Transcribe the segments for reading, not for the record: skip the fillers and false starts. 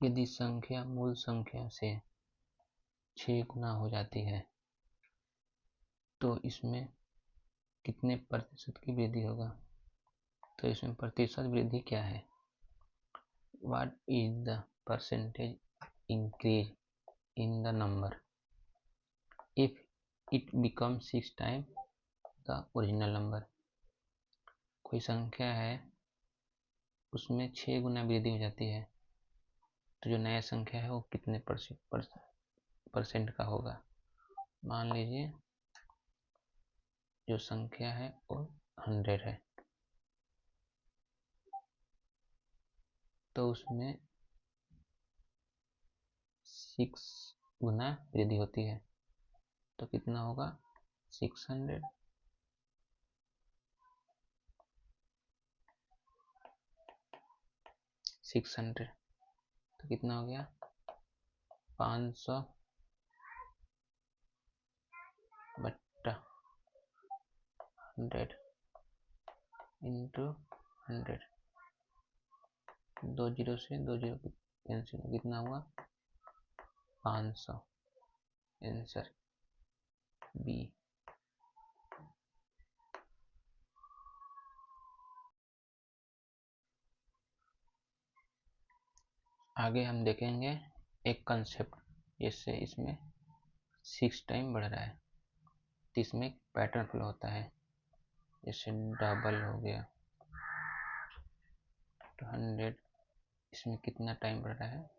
यदि संख्या मूल संख्या से 6 गुना हो जाती है तो इसमें कितने प्रतिशत की वृद्धि होगा। तो इसमें प्रतिशत वृद्धि क्या है, what is the percentage increase in the number if it become 6 time the original number. कोई संख्या है उसमें 6 गुना वृद्धि हो जाती है तो जो नया संख्या है वो कितने परसेंट का होगा। मान लीजिए जो संख्या है वो 100 है तो उसमें 6 गुना वृद्धि होती है तो कितना होगा 600। तो कितना हो गया 500 बट्टा 100 इंटू 100। 2 जीरो से 2 जीरो कैंसिल, कितना हुआ 500। Answer B. आगे हम देखेंगे एक कंसेप्ट, जिससे इसमें 6 टाइम बढ़ रहा है तो इसमें एक पैटर्न फ्लो होता है। जैसे डबल हो गया तो 100, इसमें कितना टाइम बढ़ रहा है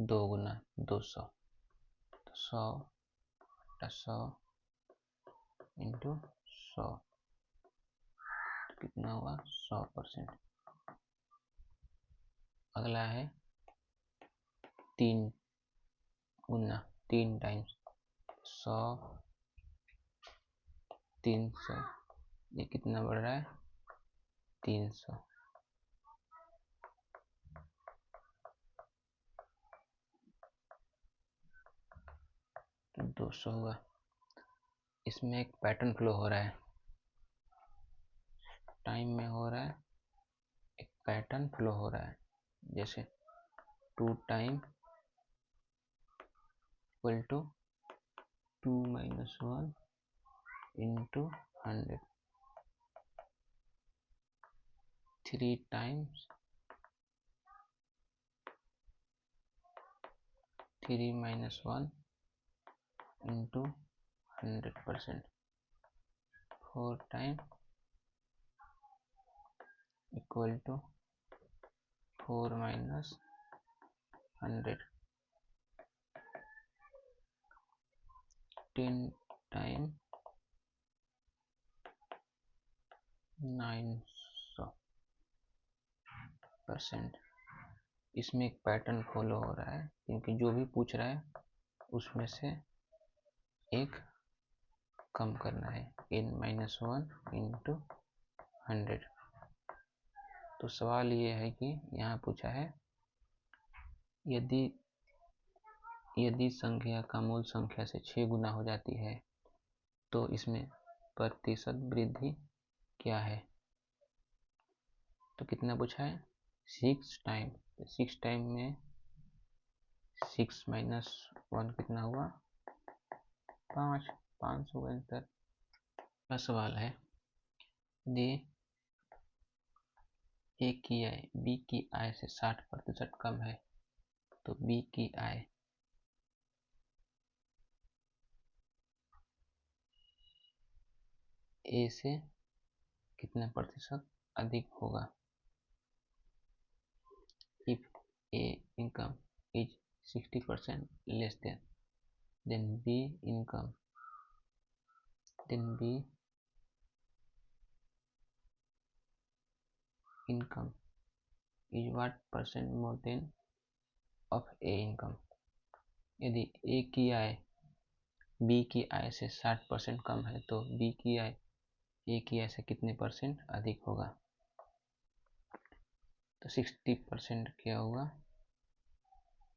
2 गुना 200। तो 100 इंटू 100 तो कितना हुआ 100%। अगला है 3 गुना 3 टाइम्स 100 300, ये कितना बढ़ रहा है 300। तो 200 हुआ। इसमें एक पैटर्न फ्लो हो रहा है, टाइम में हो रहा है, एक पैटर्न फ्लो हो रहा है। जैसे 2 time equal to 2 minus 1 into 100। 3 times 3 minus 1 into 100%। 4 time equal to 4 minus 100। 10 time 900%। इसमें एक पैटर्न फॉलो हो रहा है, क्योंकि जो भी पूछ रहा है उसमें से एक कम करना है। n-1 into 100। तो सवाल ये है कि यहाँ पूछा है यदि संख्या का मूल संख्या से 6 गुना हो जाती है तो इसमें प्रतिशत वृद्धि क्या है। तो कितना पूछा है 6 टाइम। तो 6 टाइम में 6 माइनस 1 कितना हुआ 5 500 आंसर का सवाल है। यदि ए की आय बी की आय से 60% कम है तो बी की आय ए से कितना प्रतिशत अधिक होगा। If A income is 60% less than then B income is what percent more than of A income। यदि A की आय B की आय से 60% कम है तो B की आय A की आय से कितने परसेंट अधिक होगा। तो 60% क्या होगा,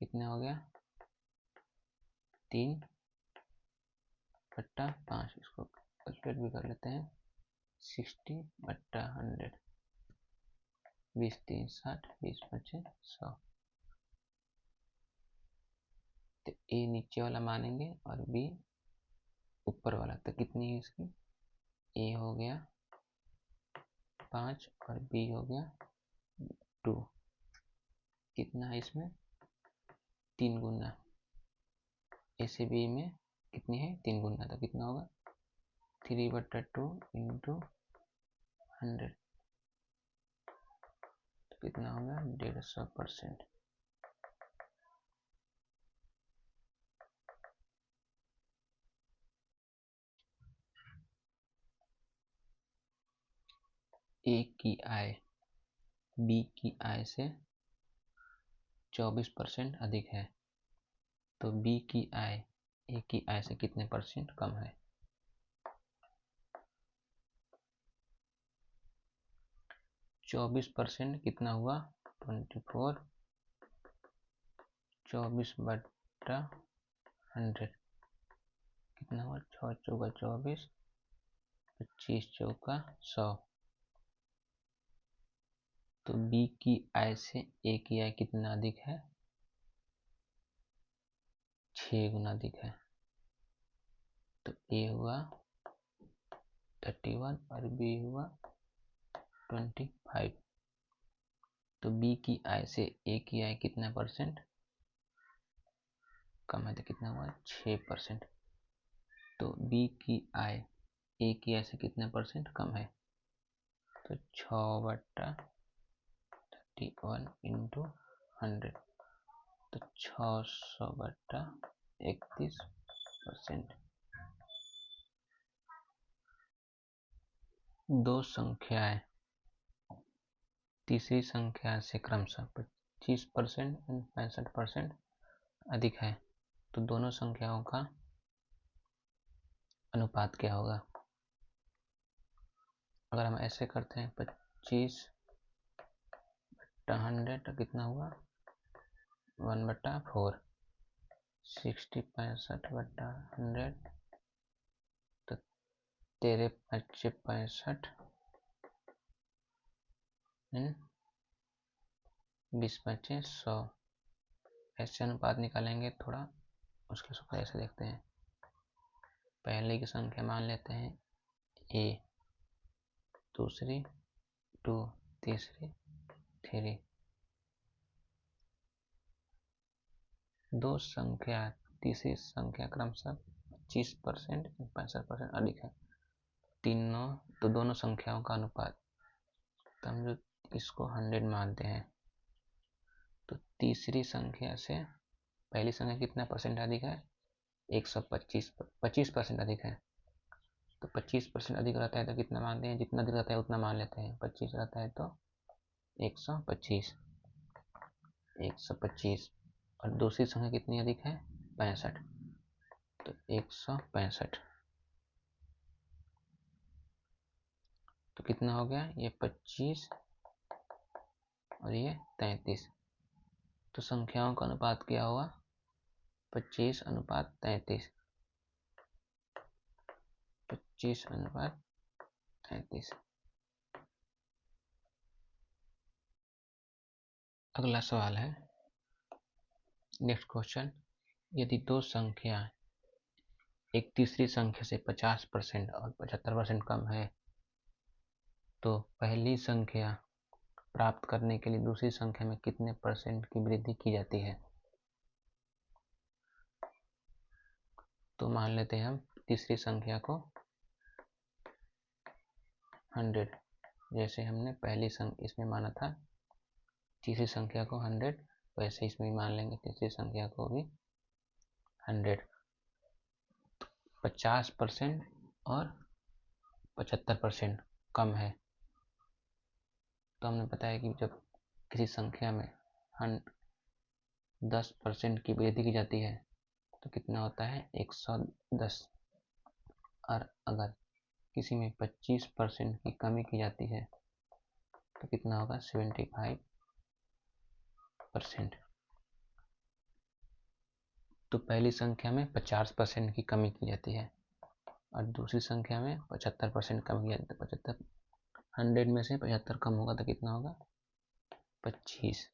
कितना हो गया 3/5। इसको कैलकुलेट भी कर लेते हैं। 60/100, 20 3 60, 20 5 100। तो ए नीचे वाला मानेंगे और बी ऊपर वाला। तो कितनी है इसकी, ए हो गया 5 और बी हो गया 2। कितना है इसमें, 3 गुना। ए से बी में कितनी है, 3 गुना। तो कितना होगा 3/2 इंटू 100। तो कितना होगा 150%। ए की आय बी की आय से 24% अधिक है, तो बी की आय ए की आय से कितने परसेंट कम है। 24% कितना हुआ 24, 24/100 कितना हुआ, 6 चौका 24, 25 चौका 100। तो बी की आय से ए की आय कितना अधिक है, 6 गुना अधिक है। तो ए हुआ 31 और बी हुआ 25। तो बी की आय से ए की आय कितना परसेंट कम है, तो कितना हुआ 6%। तो बी की आय ए की आय से कितना परसेंट कम है, तो 6/31 इंटू 100। तो 600/31%। दो संख्याएं तीसरी संख्या से क्रमशः 25% और 65% अधिक है, तो दोनों संख्याओं का अनुपात क्या होगा। अगर हम ऐसे करते हैं 25/100 तो कितना हुआ 1/4। 60 65/100 तो 13 5 65 20 5 100। ऐसे अनुपात निकालेंगे थोड़ा, उसके सूत्र ऐसे देखते हैं। पहले की संख्या मान लेते हैं ए, दूसरी 2, तीसरी 3। दो संख्या तीसरी संख्या क्रमशः 25% और 65% अधिक है, तीनों तो दोनों संख्याओं का अनुपात। तो हम जो इसको 100 मानते हैं, तो तीसरी संख्या से पहली संख्या कितना परसेंट अधिक है, 25% अधिक है। तो 25% अधिक रहता है तो कितना मानते हैं, जितना अधिक रहता है उतना मान लेते हैं। 25 रहता है तो 125 और दूसरी संख्या कितनी अधिक है 65, तो 165। तो कितना हो गया, ये 25 और ये 33। तो संख्याओं का अनुपात क्या हुआ 25:33। 25:33। अगला सवाल है, नेक्स्ट क्वेश्चन। यदि दो संख्या एक तीसरी संख्या से 50% और 75% कम है, तो पहली संख्या प्राप्त करने के लिए दूसरी संख्या में कितने परसेंट की वृद्धि की जाती है। तो मान लेते हैं हम तीसरी संख्या को 100, जैसे हमने पहली संख्या इसमें माना था तीसरी संख्या को 100, वैसे इसमें मान लेंगे तीसरी संख्या को भी 100। 50% और 75% कम है, तो हमने बताया कि जब किसी संख्या में 10% की वृद्धि की जाती है तो कितना होता है 110। और अगर किसी में 25% की कमी की जाती है तो कितना होगा 75%। तो पहली संख्या में 50% की कमी की जाती है और दूसरी संख्या में 75% कमी की जाती है। 75 100 में से 75 कम होगा तो कितना होगा 25।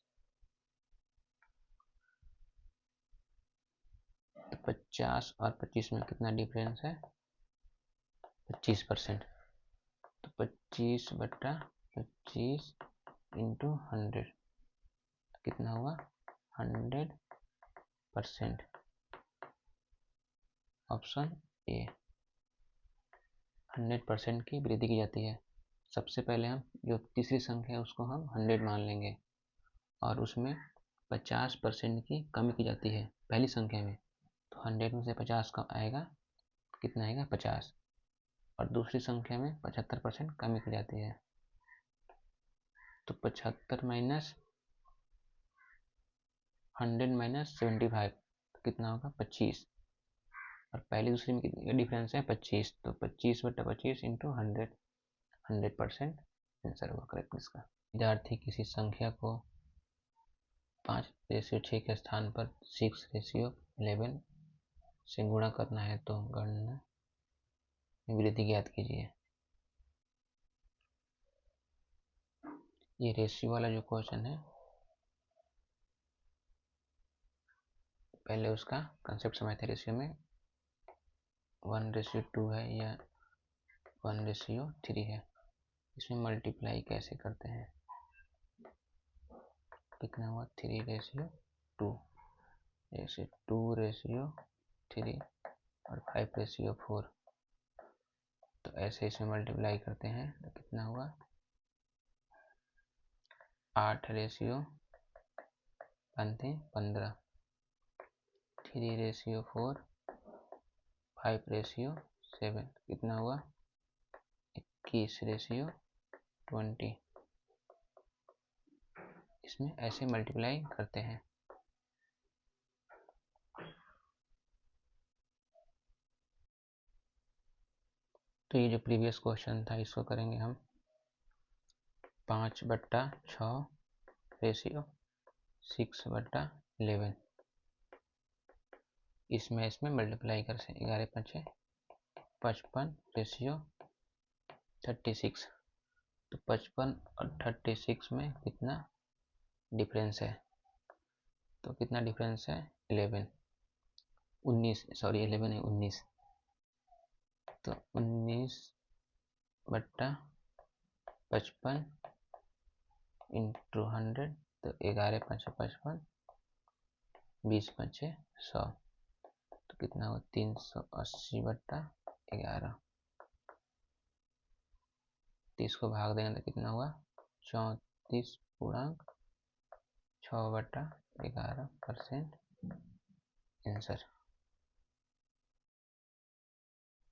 50 और 25 में कितना डिफरेंस है? 25%। तो 25/25 इंटू 100 कितना हुआ? 100%। ऑप्शन ए, 100% की वृद्धि की जाती है। सबसे पहले हम जो तीसरी संख्या है उसको हम 100 मान लेंगे और उसमें 50% की कमी की जाती है पहली संख्या में। तो 100 में से 50 कम आएगा, कितना आएगा? 50। और दूसरी संख्या में 75% कमी की जाती है। तो 75 माइनस 100 माइनस 75 कितना होगा? 25। और पहली दूसरी में कितनी डिफरेंस है? 25। तो 25/25 इंटू 100, 100% आंसर होगा करेक्ट इसका। विद्यार्थी किसी संख्या को 5/6 के स्थान पर 6/11 से गुणा करना है तो गणना में वृद्धि ज्ञात कीजिए। ये रेशियो वाला जो क्वेश्चन है, पहले उसका कंसेप्ट समझते हैं। रेशियो में 1/2 है या 1/3 है। इसमें मल्टीप्लाई कैसे करते हैं? कितना हुआ? 3/2, जैसे 2/3 और 5/4। तो ऐसे इसमें मल्टीप्लाई करते हैं तो कितना हुआ? 8/15, 3/4, 5/7 कितना हुआ? 21/20। इसमें ऐसे मल्टीप्लाई करते हैं। तो ये जो प्रीवियस क्वेश्चन था इसको करेंगे हम 5/6 रेशियो 6/11। इसमें मल्टीप्लाई कर से 11×5 55 रेशियो 36। तो 55 और 36 में कितना डिफरेंस है? तो कितना डिफरेंस है? 11 है 19। तो 19/55 इंटू 100, तो 11×5 55, 20×5 100। तो कितना हुआ? 380/11। 30 को भाग देंगे तो कितना हुआ? 34.6/11% आंसर।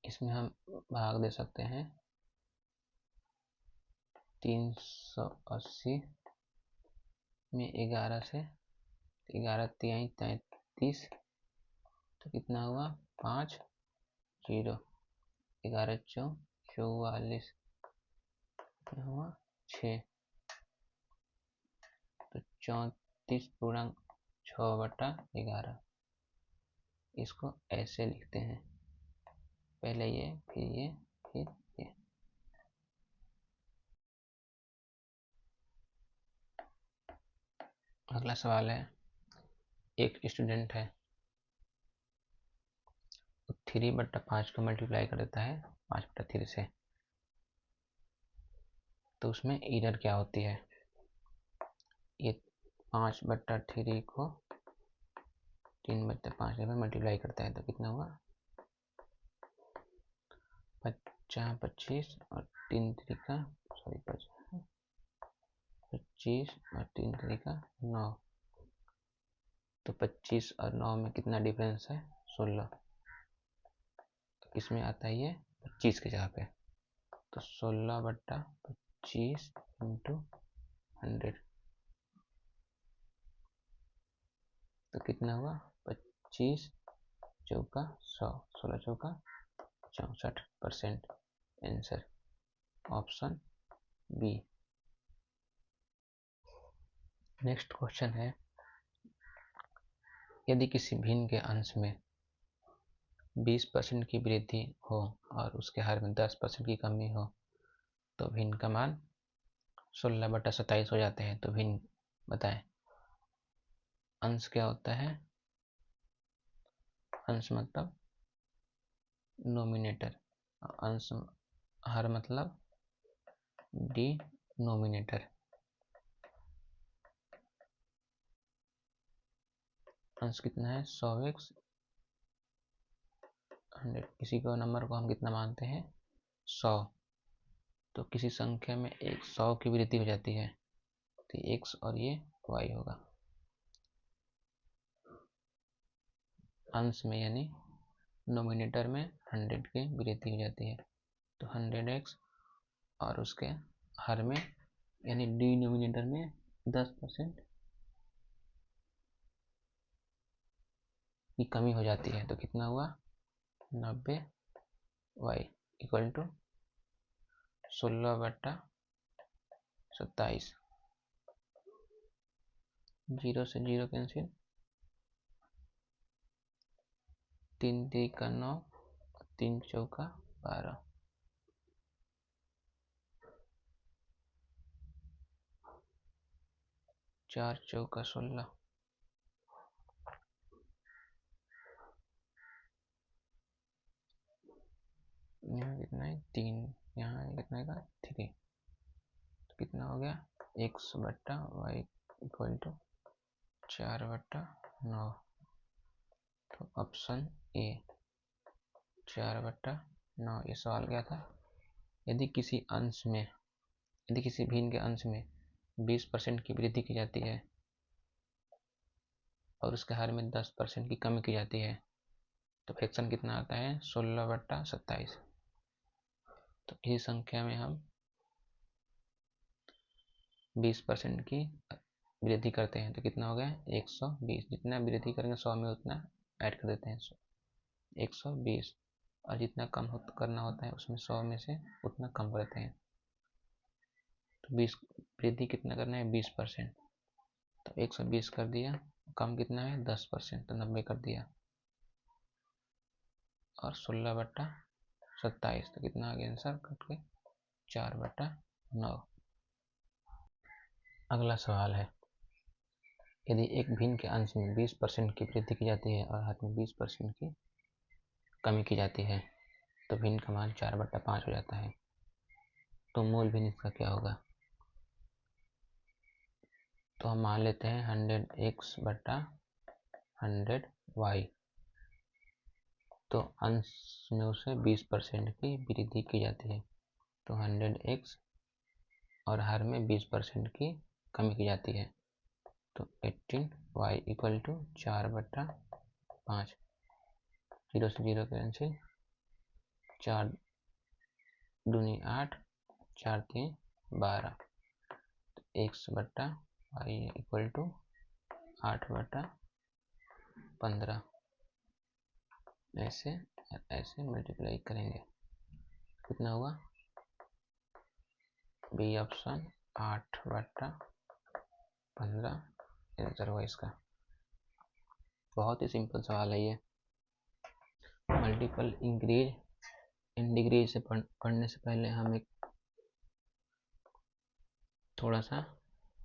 इसमें हम भाग दे सकते हैं 380 में 11 से, 11×3 = 33। तो कितना हुआ? 5 0, 11×4 = 44, कितना हुआ? 6। तो 34.6/11। इसको ऐसे लिखते हैं, पहले ये, फिर ये, फिर ये। अगला सवाल है, एक स्टूडेंट है, 3/5 को मल्टीप्लाई कर देता है 5/3 से। तो उसमें एरर क्या होती है? ये 5/3 को 3/5 में मल्टीप्लाई करता है तो कितना हुआ? 25 और 9। तो 25 और 9 में कितना डिफरेंस है? 16। तो इसमें आता है ये 25 की जगह पे, तो 16/25 इंटू 100। तो कितना हुआ? 25 चौका 100, 16 चौका 64% आंसर। Option B. नेक्स्ट क्वेश्चन है, यदि किसी भिन्न के अंश में 20% की वृद्धि हो और उसके हर में 10% की कमी हो तो भिन्न का मान 16/27 हो जाते हैं। तो भिन्न बताएं। अंश क्या होता है? अंश मतलब नोमिनेटर, अंश हर मतलब डिनोमिनेटर। अंश कितना है 100x 100। किसी को नंबर को हम कितना मानते हैं 100। तो किसी संख्या में 100 की वृद्धि हो जाती है तो x और ये y होगा। अंश में यानी नोमिनेटर में 100 की वृद्धि हो जाती है तो 100x और उसके हर में यानी डिनोमिनेटर में 10% की कमी हो जाती है तो कितना हुआ 90y इक्वल टू 16/27। 0 से 0 कैंसिल, 3 3 9, 3 चौका 12, 4 चौका 16, यहाँ कितना है 3, यहाँ कितना है 3, तो कितना हो गया x/y इक्वल टू 4/9। तो ऑप्शन ए 4/9 ये सवाल क्या था। यदि किसी भिन्न के अंश में 20% की वृद्धि की जाती है और उसके हर में 10% की कमी की जाती है तो फ्रैक्शन कितना आता है 16/27। तो इसी संख्या में हम 20% की वृद्धि करते हैं तो कितना हो गया 120। जितना वृद्धि करेंगे 100 में उतना ऐड कर देते हैं 120 और जितना कम करना होता है उसमें 100 में से उतना कम करते हैं। तो 20 वृद्धि कितना करना है 20%। तो 120 कर दिया, कम कितना है 10% तो 90 कर दिया और 16/27 तो कितना आ गया आंसर कट के 4/9। अगला सवाल है यदि एक भिन्न के अंश में 20% की वृद्धि की जाती है और हर में 20% की कमी की जाती है तो भिन्न का मान 4/5 हो जाता है। तो मूल भिन्न इसका क्या होगा। तो हम मान लेते हैं 100x/100y। तो अंश में उसे 20% की वृद्धि की जाती है तो 100x और हर में 20% की कमी की जाती है तो 18y इक्वल टू 4/5। 0 से 0 कैंसिल, 4 दूनी 8, 4 3 12। तो x/y इक्वल टू 8/15। ऐसे मल्टीप्लाई करेंगे कितना हुआ बी ऑप्शन 8/15 आंसर हुआ इसका। बहुत ही सिंपल सवाल है ये। मल्टीपल इंक्रीज इन डिग्री से पढ़ने से पहले हम एक थोड़ा सा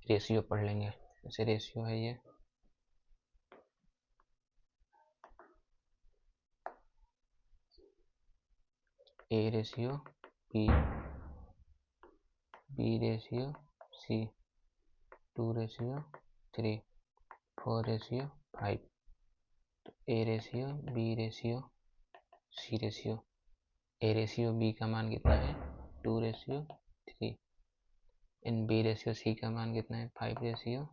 रेशियो पढ़ लेंगे। जैसे रेशियो है ये A ratio B, B ratio C, 2 ratio 3, 4 ratio 5। तो A ratio B ratio C ratio, A ratio B का मान कितना है 2 रेशियो 3, इन B रेशियो C का मान कितना है 5 रेशियो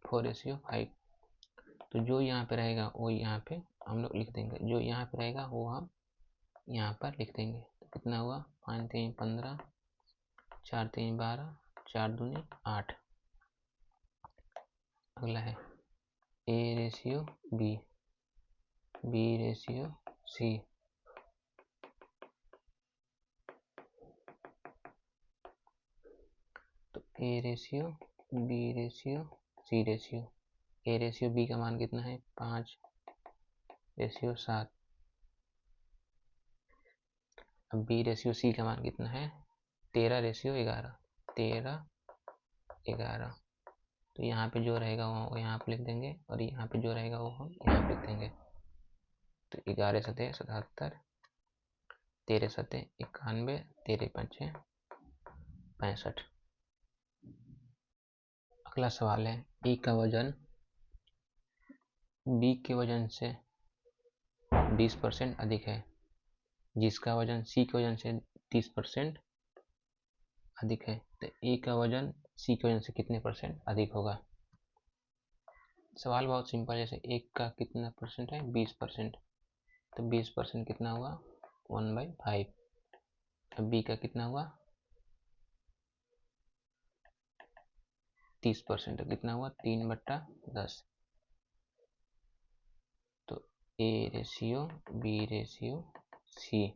4 रेशियो 5। तो जो यहाँ पे रहेगा वो यहाँ पे हम लोग लिख देंगे, जो यहाँ पे रहेगा वो हम यहाँ पर लिख देंगे। तो कितना हुआ 5 3 15, 4 3 12, 4 दूनी 8। अगला है A ratio B, B ratio C, तो A ratio B ratio C ratio. A ratio B का मान कितना है 5 रेशियो 7। अब B रेशियो C का मान कितना है 13 रेशियो 11, 13 11। तो यहाँ पे जो रहेगा वो यहाँ पे लिख देंगे और यहाँ पे जो रहेगा वो हम यहाँ पे लिख देंगे। तो 11 सतह 77, 13 सतह 91, 13 पंचे 65। अगला सवाल है, ए का वजन बी के वजन से 20% अधिक है, जिसका वजन सी के वजन से 30% अधिक है, तो ए का वजन सी के वजन से कितने परसेंट अधिक होगा। सवाल बहुत सिंपल, जैसे एक का कितना परसेंट है 20%, तो 20% कितना हुआ 1/5। अब बी का कितना हुआ 30%, तो कितना हुआ 3/10। तो A ratio B ratio C,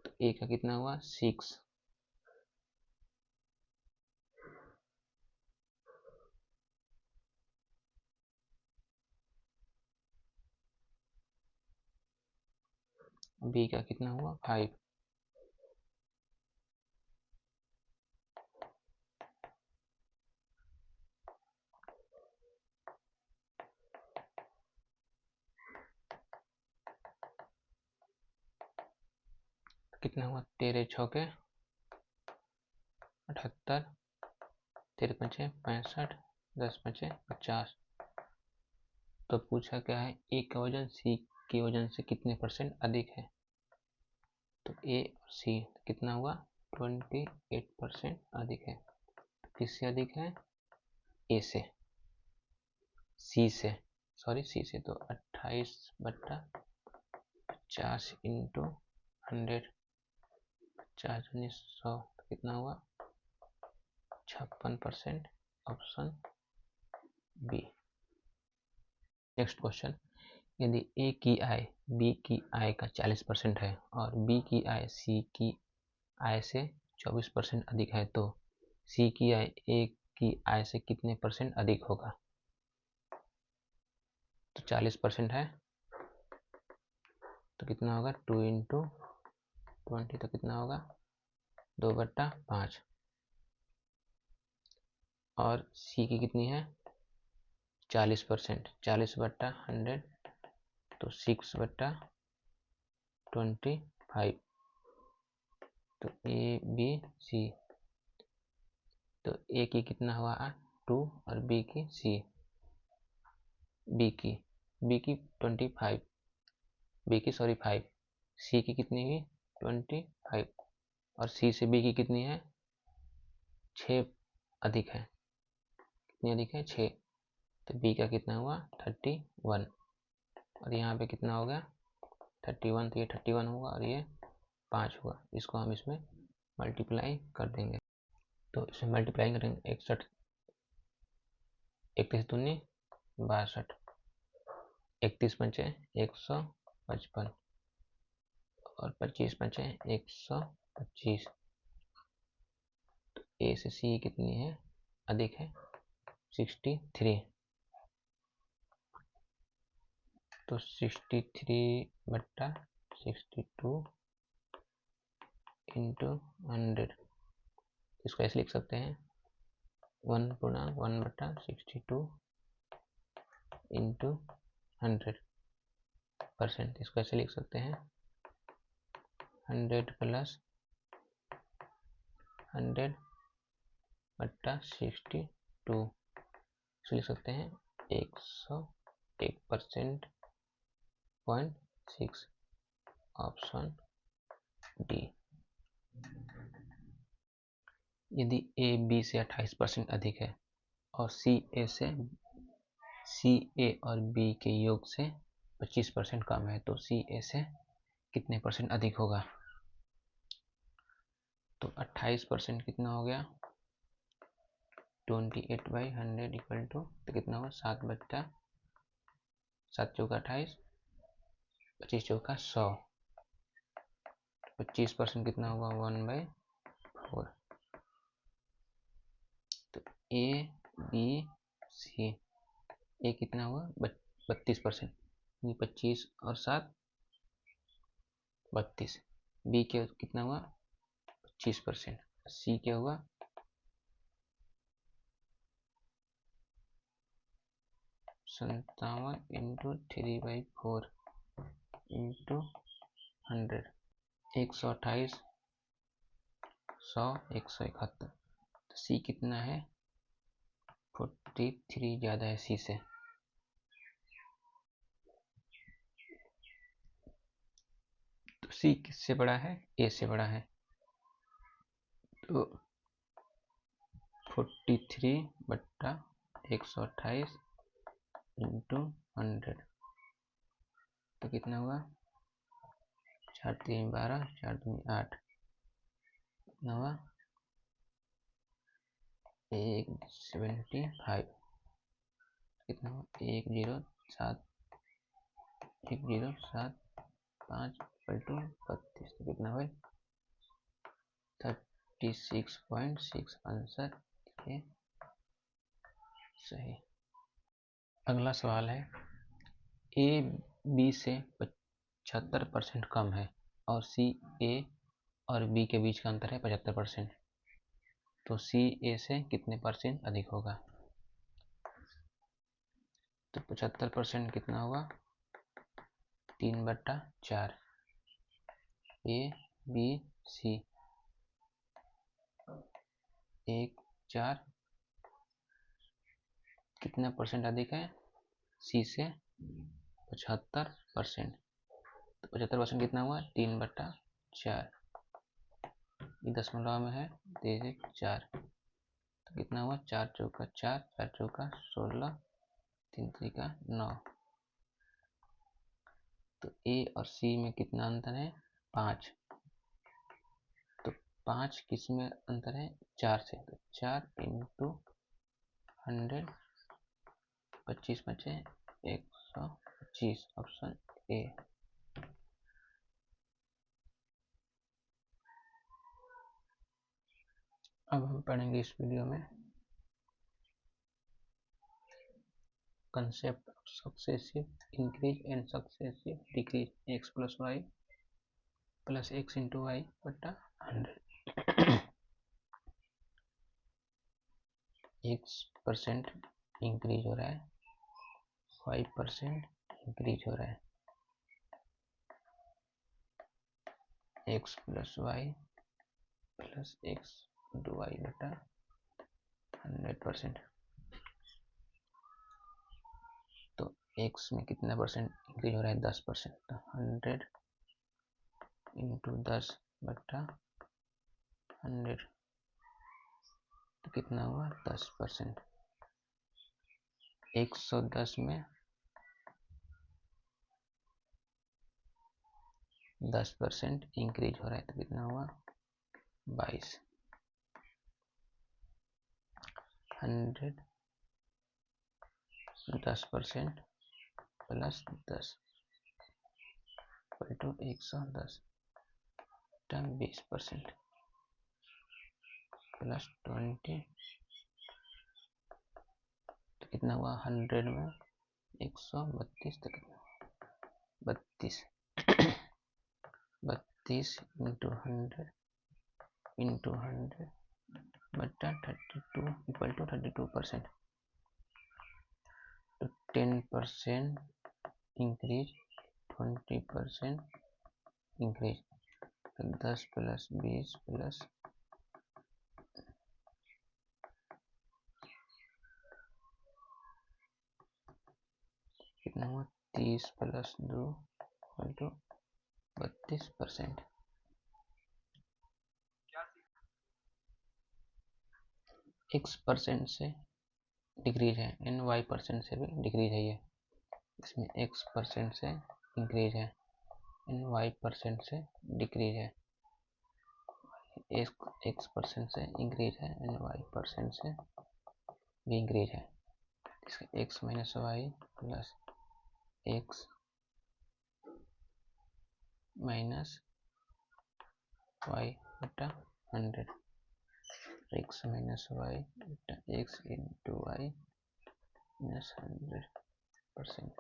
तो ए का कितना हुआ 6, बी का कितना हुआ 5। कितना हुआ 13 छौके 78, 13 पंचे 65, 10 पंचे 50। तो पूछा क्या है, ए का वजन सी के वजन से कितने परसेंट अधिक है। तो ए और सी कितना हुआ 28% अधिक है। किससे अधिक है, ए से, सी से, सी से। तो 28/50 इंटू 100, 50×100 कितना हुआ 56%, ऑप्शन बी। नेक्स्ट क्वेश्चन, यदि ए की आय बी की आय का 40% है और बी की आय सी की आय से 24% अधिक है, तो सी की आय ए की आय से कितने परसेंट अधिक होगा। तो 40% है, तो कितना होगा 2 इंटू 20, तो कितना होगा 2/5। और सी की कितनी है 40%, 40/100, तो 6/25। तो ए बी सी, तो ए की कितना हुआ 2 और बी की 25, बी की 5, सी की कितनी हुई 25, और सी से बी की कितनी है 6 अधिक है। कितनी अधिक है 6, तो बी का कितना हुआ 31, और यहाँ पे कितना होगा 31, तो ये 31 होगा और ये 5 हुआ। इसको हम इसमें मल्टीप्लाई कर देंगे, तो इसमें मल्टीप्लाई करेंगे 61, 31 दूनी 62, 31 पंचे 155, और 25 पंचे 125। तो ए से सी कितनी है अधिक है 63, तो 63/62 इंटू 100, इसको ऐसे लिख सकते हैं 1/1/62 इंटू 100%। इसको ऐसे लिख सकते हैं 100 + 100/62, इसको लिख सकते हैं 101%, 0.6, ऑप्शन डी। यदि ए बी से 28% अधिक है और सी ए और बी के योग से 25% कम है, तो सी ए से कितने परसेंट अधिक होगा। तो 28% कितना हो गया 28/100 इक्वल टू, तो कितना होगा 7/7 चौका 28, 25 चौका 100, 25% कितना होगा 1/4। तो ए बी सी, ए कितना हुआ 32%, 25 और 7 32, बी के कितना हुआ 25%, सी क्या हुआ 57 इंटू 3/4 इंटू 100, 128, 100, 171। तो सी कितना है? 43 ज़्यादा है सी से। तो सी किससे बड़ा है? ए से बड़ा है। तो 43/128 इंटू 100, तो कितना हुआ? 4 3 12, 4 2 8, कितना हुआ? 175, कितना हुआ? 107 बल्टू 32, तो कितना हुआ? 36.6 आंसर ये सही। अगला सवाल है, ए बी से 75% कम है और सी ए और बी के बीच का अंतर है 75%, तो सी ए से कितने परसेंट अधिक होगा? तो 75% कितना होगा? 3/4। ए बी सी 1 4, कितना परसेंट अधिक है? सी से 75%। तो 75% कितना हुआ? 3/4, ये दशमलव में है, 4, तो कितना हुआ? 4 चौका 4, 4 चौका 16, 3 3 9। तो ए और सी में कितना अंतर है? 5। तो 5 किस में अंतर है? 4 से। तो 4 इंटू 100, 25 बचे 125, ऑप्शन ए। अब हम पढ़ेंगे इस वीडियो में concept of successive increase and successive decrease x plus y plus x into y बटा 100। x% इंक्रीज हो रहा है, 5% इंक्रीज हो रहा है, x plus y plus x into y बटा 100%। तो x में कितना परसेंट इंक्रीज हो रहा है? 10%। तो 100 इंटू 10 बटा 100, तो कितना हुआ? 10%। 110 में 10% इंक्रीज हो रहा है, तो कितना हुआ? 22। 100 10% प्लस 10 बल्टू 110 टाइम 20% प्लस 20, तो कितना हुआ? 100 में 132, तो कितना हुआ? 32। 32 इंटू 100 बटा 32 इक्वल टू 32%। तो 10% इंक्रीज, 20% इंक्रीज, तो 10 प्लस 20 प्लस कितना हुआ? 30 प्लस 2 इक्वल टू 32%। x% से डिक्रीज है एंड y% से भी डिक्रीज है। ये इसमें x% से इंक्रीज है एंड y% से डिक्रीज है। x% से इंक्रीज है एंड y% से भी इंक्रीज है। इसका x minus y plus x minus y बटा 100, x माइनस वाई बटा x into y minus 100%,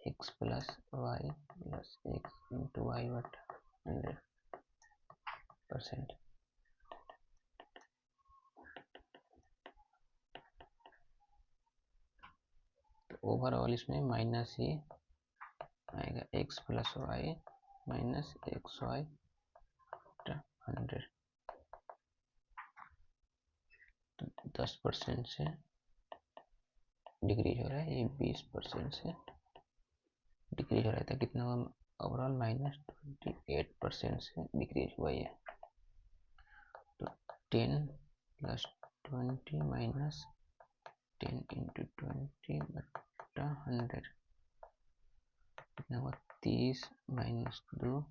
x plus y plus x into y बटा 100%। ओवरऑल इसमें माइनस ही आएगा, x plus y minus x y 100। तो 10% से डिक्रीज हो रहा है, ये 20% से डिक्रीज हो रहा था। कितना हुआ ओवरऑल? माइनस 28% से डिक्रीज हुआ ये। तो 10 प्लस 20 माइनस 10 इंटू 20 बटा 100 कितना हुआ? 30 माइनस 2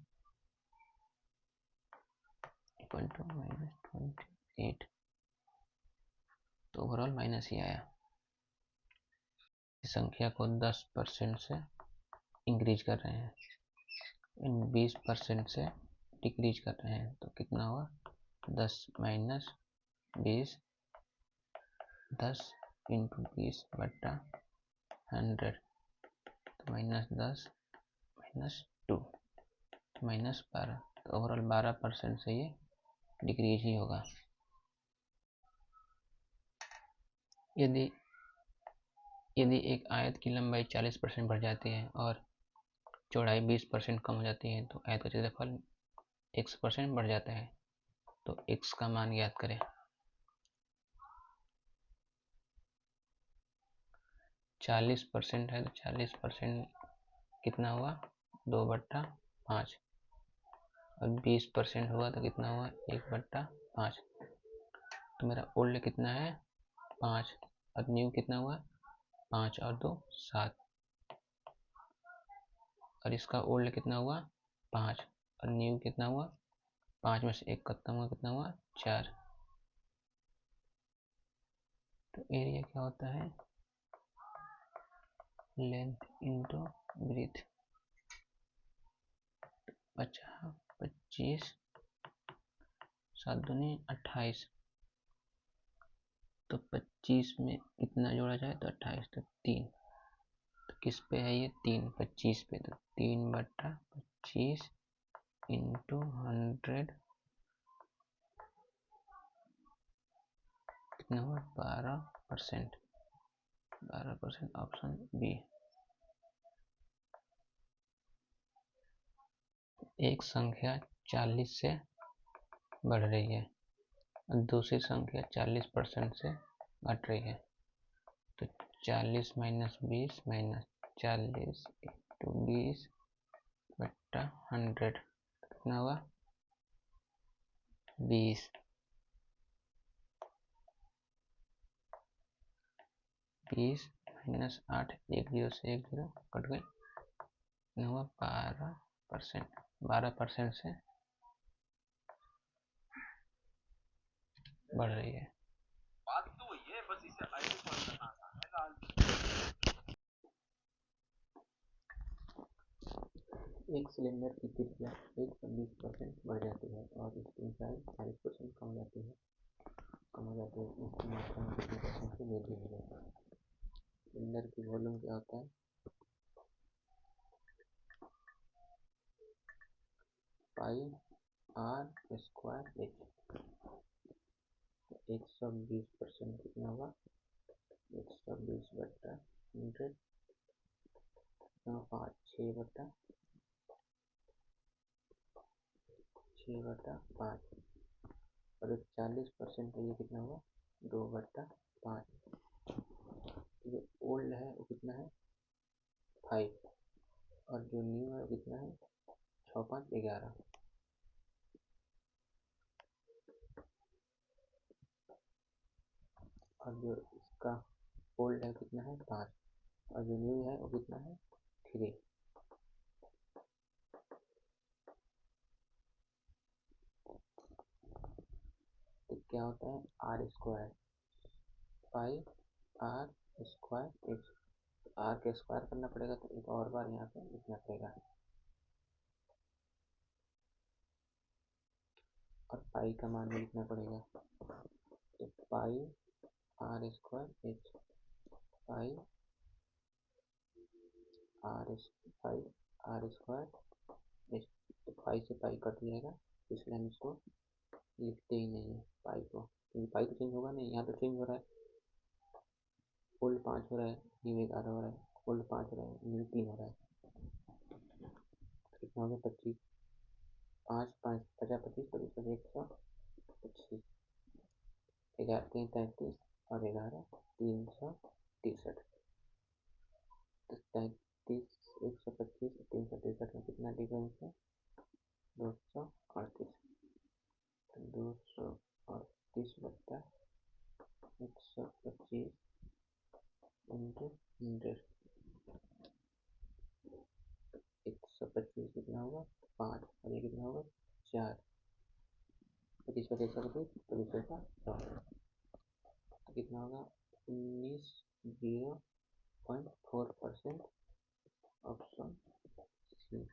इक्वल टू माइनस 28। तो ओवरऑल माइनस ही आया। इस संख्या को 10% से इंक्रीज कर रहे हैं, इन 20% से डिक्रीज कर रहे हैं। तो कितना हुआ? 10 माइनस 20, 10 इंटू 20 बटा 100। तो माइनस 10 माइनस 2 माइनस 12। तो ओवरऑल 12% से ये डिक्रीज ही होगा। यदि एक आयत की लंबाई 40% बढ़ जाती है और चौड़ाई 20% कम हो जाती है तो आयत का क्षेत्रफल x% बढ़ जाता है। तो x का मान ज्ञात करें। 40% है तो 40% कितना हुआ? 2/5। और 20% हुआ तो कितना हुआ? 1/5। तो मेरा ओल्ड कितना है? 5 और न्यू कितना हुआ? 5 और 2 7। और इसका ओल्ड कितना हुआ? 5 और न्यू कितना हुआ? 5 में से 1 खत्म हुआ, कितना हुआ? 4। तो एरिया क्या होता है? Length into breadth. अच्छा 25 7 दूनी 28। तो 25 में कितना जोड़ा जाए? तो 28। तो 3। तो किस पे है ये? 3 25 पे। तो 3/25 इंटू 100 कितना हुआ? 12%। 12% ऑप्शन बी। एक संख्या 40 से बढ़ रही है और दूसरी संख्या 40% से घट रही है। तो 40 माइनस 20 माइनस 40 इंटू 20 बट्टा 100 कितना हुआ? 20। 20 माइनस 8, 1 0 से 1 0 कट गए, कितना हुआ? 12%। 12% से बढ़ रही है। बात तो वही है, बस इसे आगे पढ़ना आसान है। एक सिलेंडर की त्रिज्या 120% बढ़ जाती है और इसकी ऊंचाई 40% कम हो जाती है। इसकी मात्रा में कितने परसेंट की वृद्धि हो जाती है? सिलेंडर की वॉल्यूम क्या होता है? पाई आर स्क्वायर एच। 120% कितना हुआ? 120 बट्टा 100 5 6/5। और 40% के लिए कितना हुआ? 2/5। जो ओल्ड है वो कितना है? 5। और जो न्यू है वो कितना है? 6 5 11। और जो इसका ओल्ड है कितना है? 5 और जो न्यू है वो कितना है? 3। तो क्या होता है? R square 5r² H. R के स्क्वायर करना पड़ेगा तो एक और बार यहाँ पे लिखना पड़ेगा। और पाई का मान भी लिखना पड़ेगा। तो पाई r² एच पाई r² एच। तो पाई से पाई कट जाएगा, इसलिए हम इसको लिखते ही नहीं है पाई को, क्योंकि पाई तो चेंज होगा नहीं, यहाँ तो चेंज हो रहा है। ओल्ड 5 हो रहा है, न्यू 11 हो रहा है, ओल्ड 5 हो रहा है, न्यू 3 हो रहा है। कितना हो गया? 25, 5 5 50 25 25 25 125, 11 3 33 और 11 363। तो 33 125 363 में कितना डिफरेंस है? 238। 238 बट्टा 125 इंटू 100। 125 कितना होगा? 5 और ये कितना होगा? 4। 25 का 125, 25 का 100। तो कितना होगा? 19.4% ऑप्शन सी।